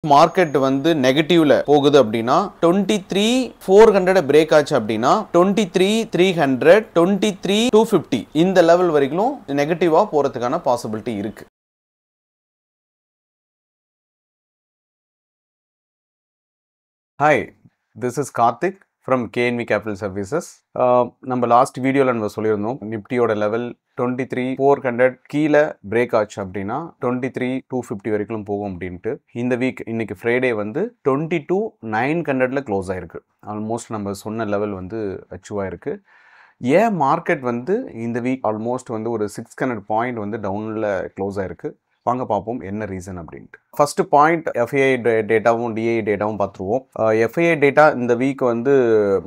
Market வந்து நெகட்டிவ்ல போகுது அப்படின்னா 23,400 பிரேக் ஆச்சு அப்படின்னா 23,300 23,250 இந்த லெவல் வரைக்கும் நெகட்டிவா போறதுக்கான பாசிபிலிட்டி இருக்கு. Hi, this is Karthik from KNV capital services. நம்ம லாஸ்ட் வீடியோவில் நம்ம சொல்லியிருந்தோம் நிப்டியோட லெவல் 23,400 கீழே பிரேக் ஆச்சு அப்படின்னா 23,250 வரைக்கும் போகும் அப்படின்ட்டு. இந்த வீக் இன்னைக்கு ஃப்ரைடே வந்து 22,900ல க்ளோஸ் ஆயிருக்கு. ஆல்மோஸ்ட் நம்ம சொன்ன லெவல் வந்து அச்சீவ் ஆயிருக்கு. ஏன் மார்க்கெட் வந்து இந்த வீக் ஆல்மோஸ்ட் வந்து ஒரு 600 பாயிண்ட் வந்து டவுனில் க்ளோஸ் ஆயிருக்கு, வாங்க பார்ப்போம் என்ன ரீசன் அப்படின்ட்டு. ஃபர்ஸ்ட் பாயிண்ட் எஃப்ஐஐ டேட்டாவும் டிஐ டேட்டாவும் பார்த்துருவோம். எஃப்ஐஐ டேட்டா இந்த வீக் வந்து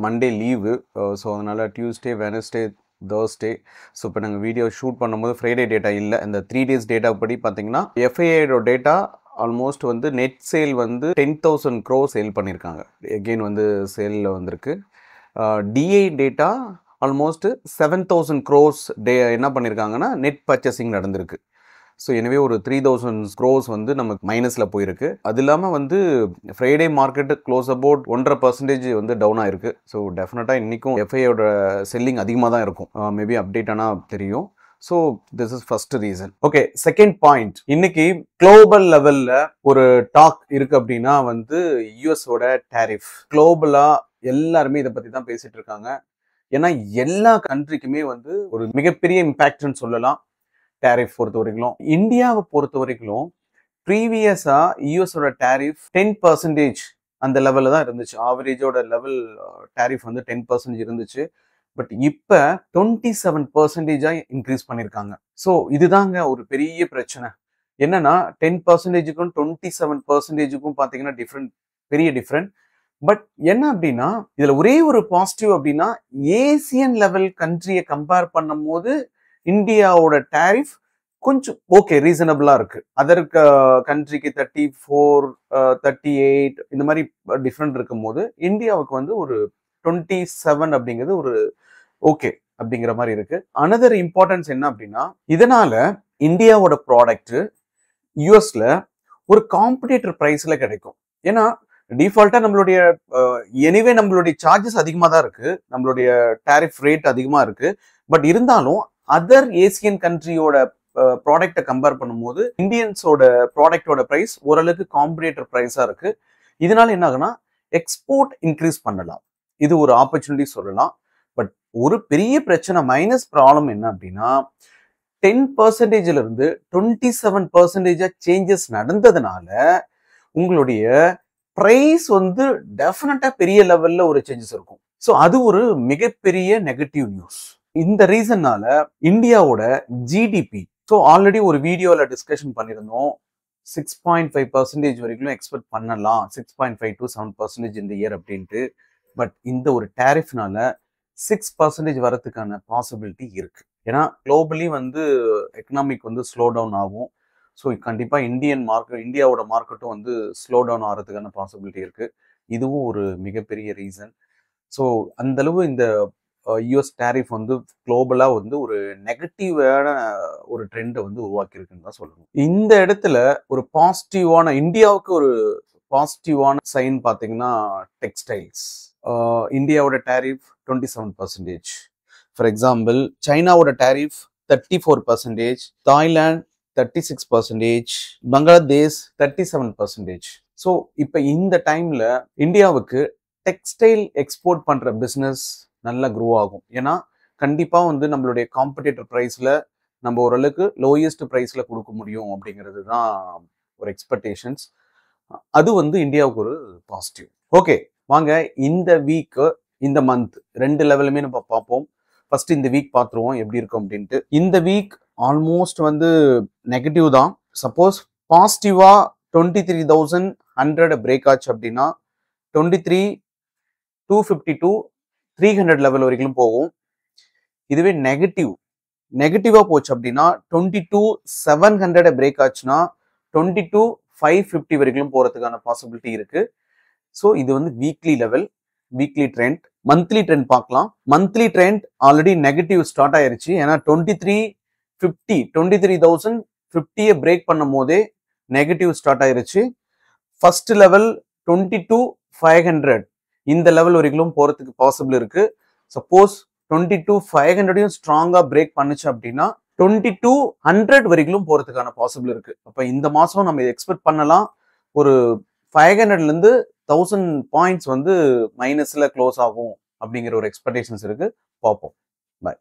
மண்டே லீவு, ஸோ அதனால் டியூஸ்டே வெனஸ்டே தேர்ஸ்டே. ஸோ இப்போ நாங்கள் வீடியோ ஷூட் பண்ணும்போது ஃப்ரைடே டேட்டா இல்லை. இந்த 3 days டேட்டா படி பார்த்தீங்கன்னா எஃப்ஐஐயோட டேட்டா ஆல்மோஸ்ட் வந்து நெட் சேல் வந்து 10,000 crore சேல் பண்ணியிருக்காங்க. எகெயின் வந்து சேலில் வந்திருக்கு. டிஐ டேட்டா ஆல்மோஸ்ட் 7,000 crores என்ன பண்ணியிருக்காங்கன்னா நெட் பர்ச்சேசிங் நடந்திருக்கு. ஸோ எனவே ஒரு 3,000 crores வந்து நமக்கு மைனஸில் போயிருக்கு. அது இல்லாமல் வந்து ஃப்ரைடே மார்க்கெட்டு க்ளோஸ் அபவுட் 1.5% வந்து டவுன் ஆயிருக்கு. ஸோ டெஃபினட்டாக இன்றைக்கும் எஃப்ஐயோட செல்லிங் அதிகமாக தான் இருக்கும். மேபி அப்டேட் ஆனால் தெரியும். So this is first reason. Okay, second point, இன்னைக்கு குளோபல் லெவலில் ஒரு டாக் இருக்கு அப்படின்னா வந்து யூஎஸோட டேரிஃப். குளோபலாக எல்லாருமே இதை பற்றி தான் பேசிட்டு இருக்காங்க. ஏன்னா எல்லா கண்ட்ரிக்குமே வந்து ஒரு மிகப்பெரிய இம்பேக்ட்னு சொல்லலாம். டேரிஃப் பொறுத்த வரைக்கும் இந்தியாவை பொறுத்த வரைக்கும் ப்ரீவியஸா யூஎஸோட டேரிஃப் 10% அந்த லெவலில் தான் இருந்துச்சு. ஆவரேஜோட லெவல் டேரிஃப் வந்து 10% இருந்துச்சு. பட் இப்போ 27% இன்க்ரீஸ் பண்ணியிருக்காங்க. ஸோ இதுதாங்க ஒரு பெரிய பிரச்சனை. என்னன்னா 10%க்கும் 27%க்கும் பார்த்தீங்கன்னா பெரிய டிஃப்ரெண்ட். பட் என்ன அப்படின்னா இதுல ஒரே ஒரு பாசிட்டிவ் அப்படின்னா ஏசியன் லெவல் கண்ட்ரியை கம்பேர் பண்ணும் போது இந்தியாவோட டேரிஃப் கொஞ்சம் ஓகே ரீசனபிளா இருக்கு. அதற்கு கண்ட்ரிக்கு 34 38 இந்த மாதிரி டிஃப்ரெண்ட் இருக்கும் போது இந்தியாவுக்கு வந்து ஒரு 27 அப்படிங்கிறது ஒரு ஓகே அப்படிங்கிற மாதிரி இருக்கு. அனதர் இம்பார்ட்டன்ஸ் என்ன அப்படின்னா இதனால இந்தியாவோட ப்ராடக்ட் யூஎஸ்ல ஒரு காம்படிட்டர் பிரைஸ்ல கிடைக்கும். ஏன்னா டிஃபால்ட்டா நம்மளுடைய எனிவே நம்மளுடைய சார்ஜஸ் அதிகமாக தான் இருக்கு, நம்மளுடைய டேரிஃப் ரேட் அதிகமாக இருக்கு. பட் இருந்தாலும் அதர் ஏசியன் கண்ட்ரியோட ப்ராடக்டை கம்பேர் பண்ணும்போது இந்தியன்ஸோட ப்ராடக்டோட ப்ரைஸ் ஓரளவுக்கு காம்படிட்டர் ப்ரைஸாக இருக்கு. இதனால என்ன ஆகுனா எக்ஸ்போர்ட் இன்க்ரீஸ் பண்ணலாம். இது ஒரு ஆப்பர்ச்சுனிட்டி சொல்லலாம். பட் ஒரு பெரிய பிரச்சனை மைனஸ் ப்ராப்ளம் என்ன அப்படின்னா 10%ல இருந்து 27% சேஞ்சஸ் நடந்ததுனால உங்களுடைய பிரைஸ் வந்து டெஃபினட்டா பெரிய லெவல்ல ஒரு சேஞ்சஸ் இருக்கும். ஸோ அது ஒரு மிகப்பெரிய நெகட்டிவ் நியூஸ். இந்த ரீசன்னால இந்தியாவோட ஜிடிபி, ஸோ ஆல்ரெடி ஒரு வீடியோவில் டிஸ்கஷன் பண்ணியிருந்தோம், 6.5% வரைக்கும் எக்ஸ்பெக்ட் பண்ணலாம், 6.5 to 7% இந்த இயர் அப்படின்ட்டு. பட் இந்த ஒரு டேரிஃப்னால 6% வரதுக்கான பாசிபிலிட்டி இருக்கு. ஏன்னா குளோபலி வந்து எக்கனாமிக் வந்து ஸ்லோ டவுன் ஆகும். ஸோ கண்டிப்பாக இந்தியாவோட மார்க்கெட்டும் வந்து ஸ்லோ டவுன் ஆகிறதுக்கான பாசிபிலிட்டி இருக்கு. இதுவும் ஒரு மிகப்பெரிய ரீசன். ஸோ அந்தளவு இந்த யூஎஸ் டேரிஃப் வந்து குளோபலாக வந்து ஒரு நெகட்டிவான ஒரு ட்ரெண்டை வந்து உருவாக்கியிருக்குன்னு தான் சொல்லணும். இந்த இடத்துல ஒரு பாசிட்டிவான இந்தியாவுக்கு ஒரு பாசிட்டிவான சைன் பார்த்தீங்கன்னா டெக்ஸ்டைல்ஸ். இந்தியாவோட டேரிஃப் 27%. ஃபார் எக்ஸாம்பிள் சைனாவோட டேரிஃப் 34%, தாய்லாந்து 36%, பங்களாதேஷ் 37%. ஸோ இப்போ இந்த டைம்ல இந்தியாவுக்கு டெக்ஸ்டைல் எக்ஸ்போர்ட் பண்ற பிஸ்னஸ் நல்லா க்ரோ ஆகும். ஏன்னா கண்டிப்பா வந்து நம்மளுடைய காம்படிட்டர் பிரைஸ்ல நம்ம ஓரளவுக்கு லோயஸ்ட் பிரைஸ்ல கொடுக்க முடியும் அப்படிங்கிறது தான் ஒரு எக்ஸ்பெக்டேஷன்ஸ். அது வந்து இந்தியாவுக்கு ஒரு பாசிட்டிவ். ஓகே, வாங்க இந்த வீக் இந்த மந்த் ரெண்டு லெவலுமே நம்ம பார்ப்போம். ஃபர்ஸ்ட் இந்த வீக் பார்த்துருவோம் எப்படி இருக்கும் அப்படின்ட்டு. இந்த வீக் ஆல்மோஸ்ட் வந்து நெகட்டிவ் தான். சப்போஸ் பாசிட்டிவா 23,100 பிரேக் ஆச்சு அப்படின்னா 23,252 300 லெவல் வரைக்கும் போகும். இதுவே நெகட்டிவா போச்சு அப்படின்னா 22,700 பிரேக் ஆச்சுன்னா 22,550 வரைக்கும் போறதுக்கான பாசிபிலிட்டி இருக்கு. ஸோ இது வந்து weekly level, weekly trend. Monthly trend பார்க்கலாம். Monthly trend already negative start ஆயிருச்சு. ஏன்னா 23,050 பிரேக் பண்ணும் போதே நெகட்டிவ் ஸ்டார்ட் ஆயிருச்சு. ஃபர்ஸ்ட் லெவல் 22,500 இந்த லெவல் வரைக்கும் போறதுக்கு பாசிபிள் இருக்கு. சப்போஸ் 22,500 ஸ்ட்ராங்கா பிரேக் பண்ணுச்சு அப்படின்னா 2200 வரைக்கும் போறதுக்கான பாசிபிள் இருக்கு. அப்ப இந்த மாசம் நம்ம எக்ஸ்பெக்ட் பண்ணலாம் ஒரு 500ல இருந்து 1000 பாயிண்ட்ஸ் வந்து மைனஸ்ல க்ளோஸ் ஆகும் அப்படிங்கிற ஒரு எக்ஸ்பெக்டேஷன்ஸ் இருக்கு. பார்ப்போம். பாய்.